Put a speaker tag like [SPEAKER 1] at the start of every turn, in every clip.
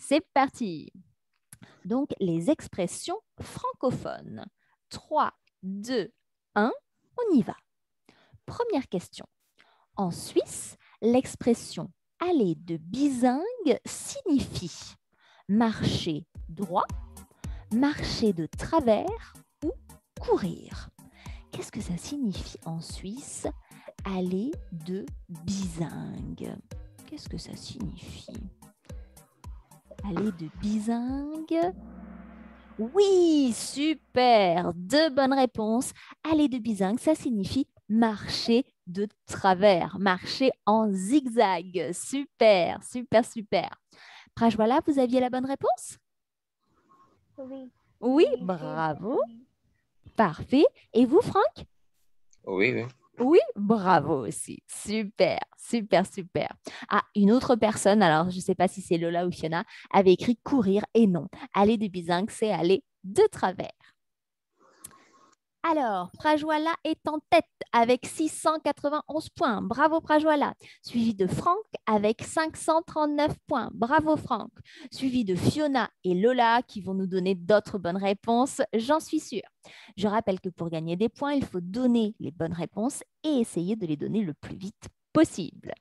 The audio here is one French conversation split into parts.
[SPEAKER 1] C'est parti. Donc, les expressions francophones. 3, 2, 1, on y va. Première question. En Suisse, l'expression aller de bizingue signifie marcher droit, marcher de travers ou courir. Qu'est-ce que ça signifie en Suisse, aller de bizingue? Qu'est-ce que ça signifie? Aller de bizingue. Oui, super. 2 bonnes réponses. Aller de bizingue, ça signifie marcher de travers, marcher en zigzag. Super, super, super. Prajwala, vous aviez la bonne réponse?
[SPEAKER 2] Oui.
[SPEAKER 1] Oui,
[SPEAKER 2] Signifier
[SPEAKER 1] bravo.
[SPEAKER 2] oui.
[SPEAKER 1] Parfait. Et vous, Franck?
[SPEAKER 3] Oui, oui.
[SPEAKER 1] Oui, bravo aussi. Super, super, super. Ah, une autre personne, alors je ne sais pas si c'est Lola ou Fiona, avait écrit courir et non. Aller de bizingue, c'est aller de travers. Alors, Prajwala est en tête avec 691 points. Bravo Prajwala. Suivi de Franck avec 539 points. Bravo Franck. Suivi de Fiona et Lola qui vont nous donner d'autres bonnes réponses, j'en suis sûre. Je rappelle que pour gagner des points, il faut donner les bonnes réponses et essayer de les donner le plus vite possible.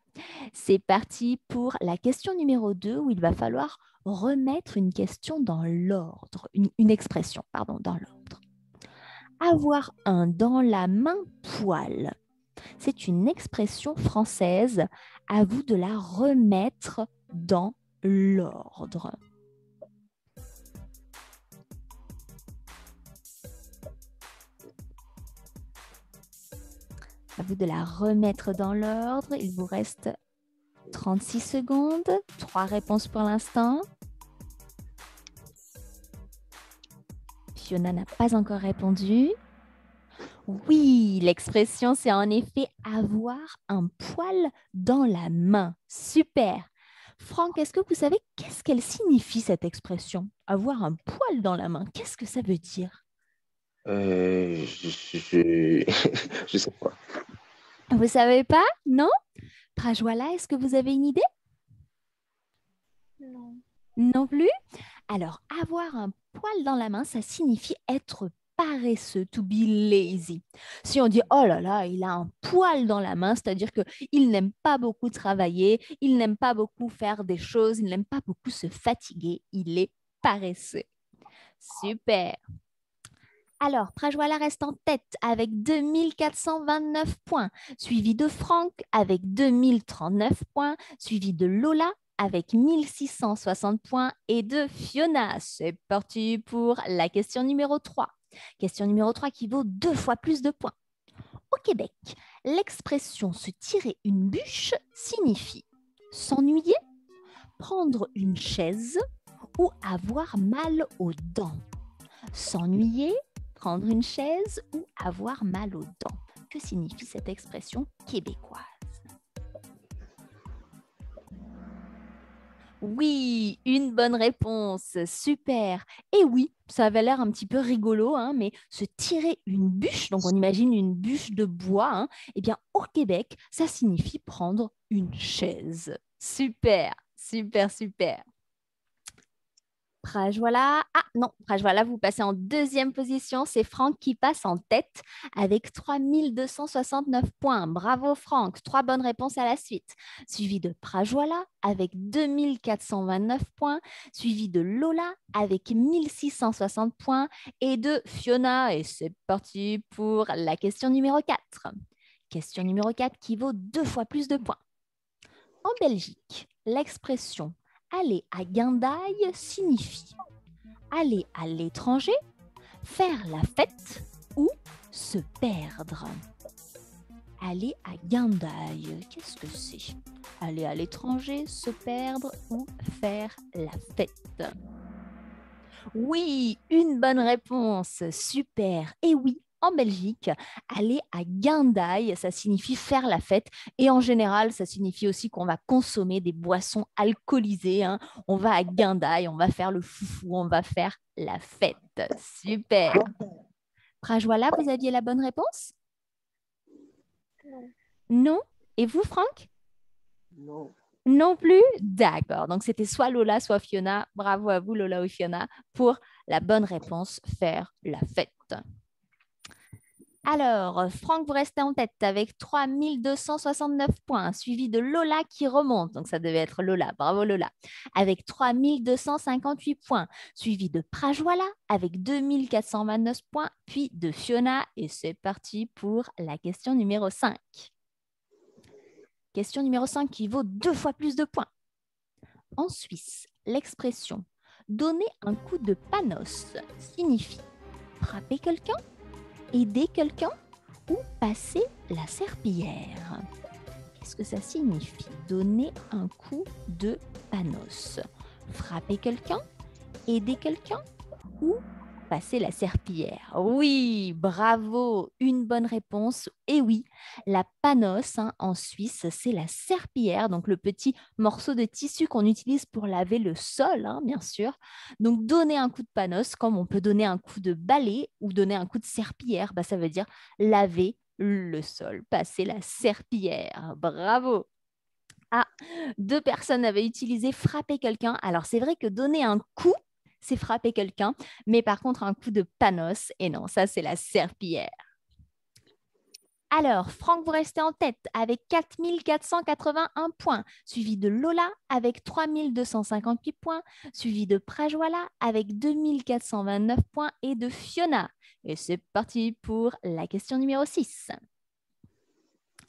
[SPEAKER 1] C'est parti pour la question numéro 2 où il va falloir remettre une question dans l'ordre, une expression, pardon, dans l'ordre. Avoir un dans la main poil. C'est une expression française. À vous de la remettre dans l'ordre. À vous de la remettre dans l'ordre. Il vous reste 36 secondes. 3 réponses pour l'instant. Fiona n'a pas encore répondu. Oui, l'expression, c'est en effet avoir un poil dans la main. Super. Franck, est-ce que vous savez qu'est-ce qu'elle signifie cette expression? Avoir un poil dans la main, qu'est-ce que ça veut dire?
[SPEAKER 3] Je je sais pas.
[SPEAKER 1] Vous savez pas? Non? Prajwala, est-ce que vous avez une idée?
[SPEAKER 2] Non.
[SPEAKER 1] Non plus? Alors, avoir un poil dans la main, ça signifie être paresseux, to be lazy. Si on dit, oh là là, il a un poil dans la main, c'est-à-dire qu'il n'aime pas beaucoup travailler, il n'aime pas beaucoup faire des choses, il n'aime pas beaucoup se fatiguer, il est paresseux. Super. Alors, Prajwala reste en tête avec 2429 points, suivi de Franck avec 2039 points, suivi de Lola avec 1660 points et de Fiona. C'est parti pour la question numéro 3. Question numéro 3 qui vaut 2 fois plus de points. Au Québec, l'expression se tirer une bûche signifie s'ennuyer, prendre une chaise ou avoir mal aux dents. S'ennuyer, prendre une chaise ou avoir mal aux dents. Que signifie cette expression québécoise? Oui, une bonne réponse, super. Et oui, ça avait l'air un petit peu rigolo, hein, mais se tirer une bûche, donc on imagine une bûche de bois, hein, eh bien au Québec, ça signifie prendre une chaise. Super, super, super. Prajwala. Ah non, Prajwala, vous passez en deuxième position. C'est Franck qui passe en tête avec 3269 points. Bravo Franck, 3 bonnes réponses à la suite. Suivi de Prajwala avec 2429 points. Suivi de Lola avec 1660 points. Et de Fiona. Et c'est parti pour la question numéro 4. Question numéro 4 qui vaut 2 fois plus de points. En Belgique, l'expression aller à Guindaille signifie aller à l'étranger, faire la fête ou se perdre. Aller à Guindaille, qu'est-ce que c'est? Aller à l'étranger, se perdre ou faire la fête? Oui, une bonne réponse, super. Et oui, en Belgique, aller à Guindaille, ça signifie faire la fête. Et en général, ça signifie aussi qu'on va consommer des boissons alcoolisées, hein. On va à Guindaille, on va faire le foufou, on va faire la fête. Super. Prajwala, vous aviez la bonne réponse?
[SPEAKER 2] Non.
[SPEAKER 1] Non? Et vous, Franck?
[SPEAKER 3] Non.
[SPEAKER 1] Non plus? D'accord. Donc, c'était soit Lola, soit Fiona. Bravo à vous, Lola ou Fiona, pour la bonne réponse, faire la fête. Alors, Franck, vous restez en tête avec 3269 points, suivi de Lola qui remonte. Donc, ça devait être Lola. Bravo, Lola. Avec 3258 points, suivi de Prajwala avec 2429 points, puis de Fiona. Et c'est parti pour la question numéro 5. Question numéro 5 qui vaut 2 fois plus de points. En Suisse, l'expression « donner un coup de panos » signifie frapper quelqu'un, aider quelqu'un ou passer la serpillière. Qu'est-ce que ça signifie? Donner un coup de panos. Frapper quelqu'un, aider quelqu'un ou passer la serpillière. Oui, bravo, une bonne réponse. Et oui, la panos en Suisse, c'est la serpillière, donc le petit morceau de tissu qu'on utilise pour laver le sol, bien sûr. Donc donner un coup de panos, comme on peut donner un coup de balai ou donner un coup de serpillière, ça veut dire laver le sol, passer la serpillière. Bravo. Ah, 2 personnes avaient utilisé frapper quelqu'un. Alors c'est vrai que donner un coup, c'est frapper quelqu'un, mais par contre, un coup de panos, et non, ça, c'est la serpillière. Alors, Franck, vous restez en tête avec 4481 points, suivi de Lola avec 3258 points, suivi de Prajwala avec 2429 points et de Fiona. Et c'est parti pour la question numéro 6.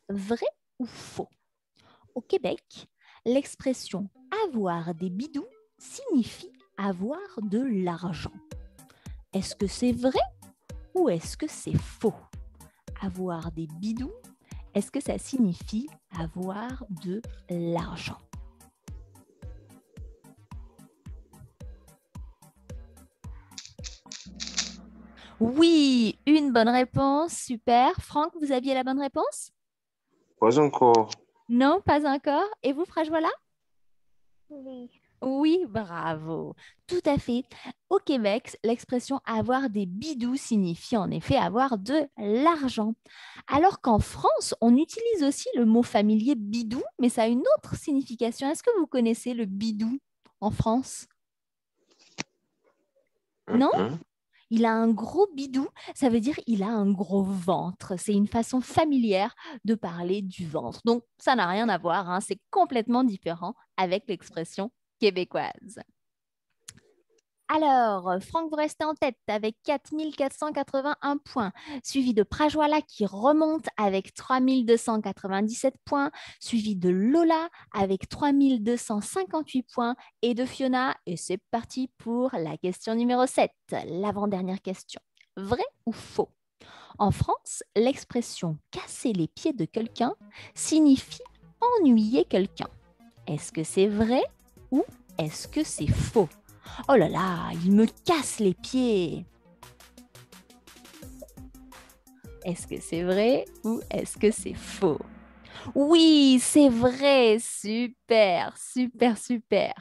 [SPEAKER 1] Vrai ou faux? Au Québec, l'expression « avoir des bidous » signifie avoir de l'argent. Est-ce que c'est vrai ou est-ce que c'est faux? Avoir des bidous, est-ce que ça signifie avoir de l'argent? Oui, une bonne réponse, super. Franck, vous aviez la bonne réponse?
[SPEAKER 3] Pas encore.
[SPEAKER 1] Non, pas encore. Et vous, Prajwala?
[SPEAKER 2] Oui.
[SPEAKER 1] Oui, bravo. Tout à fait. Au Québec, l'expression avoir des bidous signifie en effet avoir de l'argent. Alors qu'en France, on utilise aussi le mot familier bidou, mais ça a une autre signification. Est-ce que vous connaissez le bidou en France? Non?
[SPEAKER 3] Mhm.
[SPEAKER 1] Il a un gros bidou, ça veut dire il a un gros ventre. C'est une façon familière de parler du ventre. Donc, ça n'a rien à voir, c'est complètement différent avec l'expression québécoise. Alors, Franck, vous restez en tête avec 4481 points, suivi de Prajwala qui remonte avec 3297 points, suivi de Lola avec 3258 points et de Fiona. Et c'est parti pour la question numéro 7, l'avant-dernière question. Vrai ou faux? En France, l'expression « casser les pieds de quelqu'un » signifie ennuyer quelqu'un. Est-ce que c'est vrai ou est-ce que c'est faux? Oh là là, il me casse les pieds. Est-ce que c'est vrai ou est-ce que c'est faux? Oui, c'est vrai. Super, super, super.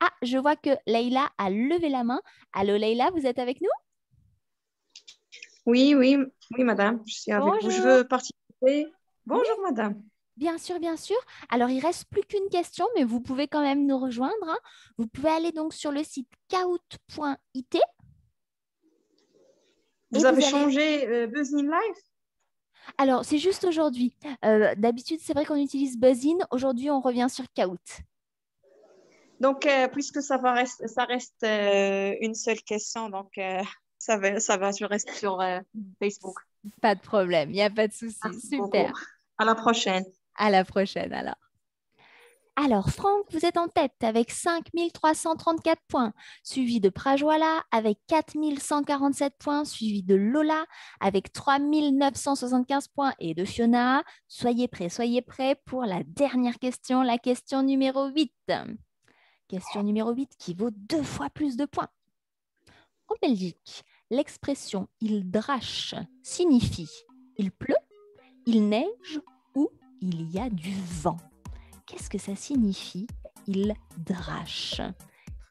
[SPEAKER 1] Ah, je vois que Leïla a levé la main. Allô Leïla, vous êtes avec nous?
[SPEAKER 4] Oui, oui, oui, madame, je suis avec vous. Je
[SPEAKER 1] Bonjour.
[SPEAKER 4] veux participer.
[SPEAKER 1] Oui,
[SPEAKER 4] Bonjour, madame.
[SPEAKER 1] bien sûr, bien sûr. Alors, il reste plus qu'une question, mais vous pouvez quand même nous rejoindre. Vous pouvez aller donc sur le site kahoot.it et
[SPEAKER 4] Vous
[SPEAKER 1] vous
[SPEAKER 4] avez
[SPEAKER 1] allez...
[SPEAKER 4] changé Buzzing Live?
[SPEAKER 1] Alors, c'est juste aujourd'hui. D'habitude, c'est vrai qu'on utilise Buzzin. Aujourd'hui, on revient sur Kahoot.
[SPEAKER 4] Donc, puisque ça reste une seule question, donc je reste sur Facebook.
[SPEAKER 1] Pas de problème, il n'y a pas de souci.
[SPEAKER 4] Merci beaucoup.
[SPEAKER 1] Super.
[SPEAKER 4] À la prochaine.
[SPEAKER 1] À la prochaine alors. Alors, Franck, vous êtes en tête avec 5334 points, suivi de Prajwala avec 4147 points, suivi de Lola avec 3975 points et de Fiona. Soyez prêts pour la dernière question, la question numéro 8. Question numéro 8 qui vaut 2 fois plus de points. En Belgique, l'expression « il drache » signifie « il pleut », « il neige » ou « il y a du vent ». Qu'est-ce que ça signifie « il drache » ?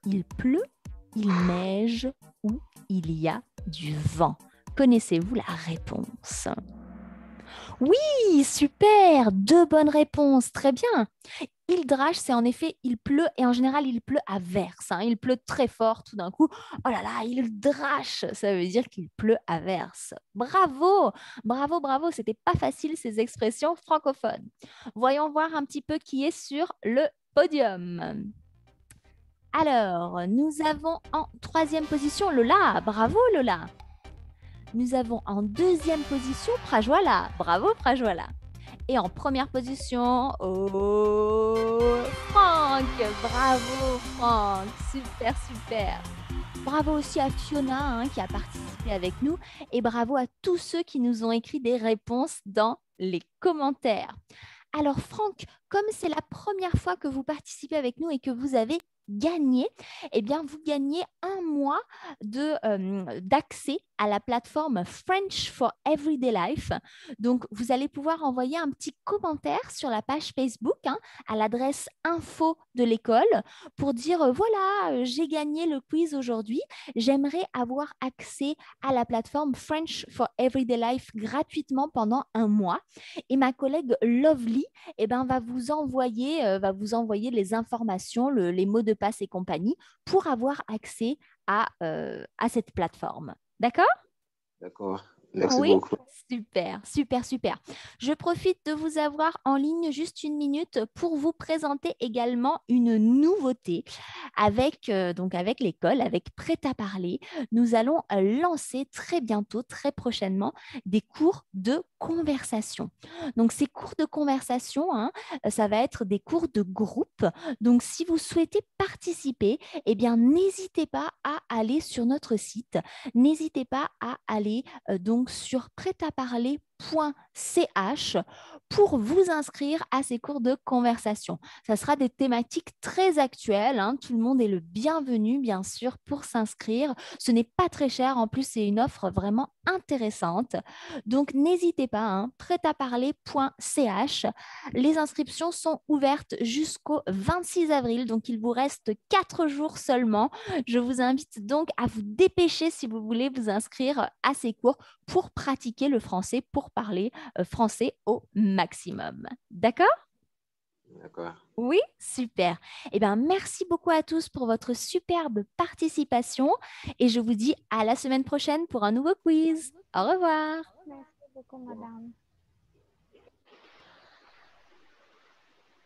[SPEAKER 1] Il pleut, il neige ou il y a du vent. Connaissez-vous la réponse? Oui, super, 2 bonnes réponses, très bien. Il drache, c'est en effet, il pleut et en général, il pleut à verse, hein. Il pleut très fort tout d'un coup. Oh là là, il drache, ça veut dire qu'il pleut à verse. Bravo, bravo, bravo, c'était pas facile ces expressions francophones. Voyons voir un petit peu qui est sur le podium. Alors, nous avons en 3e position Lola. Bravo Lola. Nous avons en 2e position Prajwala. Bravo Prajwala. Et en 1re position, oh, Franck. Bravo Franck. Super, super. Bravo aussi à Fiona hein, qui a participé avec nous. Et bravo à tous ceux qui nous ont écrit des réponses dans les commentaires. Alors Franck, comme c'est la première fois que vous participez avec nous et que vous avez gagné, eh bien vous gagnez 1 mois d'accès à la plateforme French for Everyday Life. Donc vous allez pouvoir envoyer un petit commentaire sur la page Facebook hein, à l'adresse info de l'école pour dire voilà, j'ai gagné le quiz aujourd'hui, j'aimerais avoir accès à la plateforme French for Everyday Life gratuitement pendant 1 mois. Et ma collègue Lovely eh ben, va vous envoyer les informations, les mots de passe et compagnie pour avoir accès à cette plateforme. D'accord?
[SPEAKER 3] D'accord. Merci
[SPEAKER 1] Oui,
[SPEAKER 3] beaucoup.
[SPEAKER 1] super, super, super. Je profite de vous avoir en ligne juste 1 minute pour vous présenter également une nouveauté donc avec l'école, avec Prêt à parler. Nous allons lancer très bientôt, très prochainement, des cours de conversation. Donc, ces cours de conversation, hein, ça va être des cours de groupe. Donc, si vous souhaitez participer, eh bien, n'hésitez pas à aller sur notre site. N'hésitez pas à aller donc sur prêtaparler.ch pour vous inscrire à ces cours de conversation. Ça sera des thématiques très actuelles. Hein. Tout le monde est le bienvenu, bien sûr, pour s'inscrire. Ce n'est pas très cher. En plus, c'est une offre vraiment intéressante. Donc, n'hésitez pas, hein, prêtaparler.ch. Les inscriptions sont ouvertes jusqu'au 26 avril. Donc, il vous reste 4 jours seulement. Je vous invite donc à vous dépêcher si vous voulez vous inscrire à ces cours pour pratiquer le français, pour parler français au maximum. D'accord?
[SPEAKER 3] D'accord.
[SPEAKER 1] Oui, super. Eh bien, merci beaucoup à tous pour votre superbe participation et je vous dis à la semaine prochaine pour un nouveau quiz. Au revoir.
[SPEAKER 2] Merci beaucoup, madame.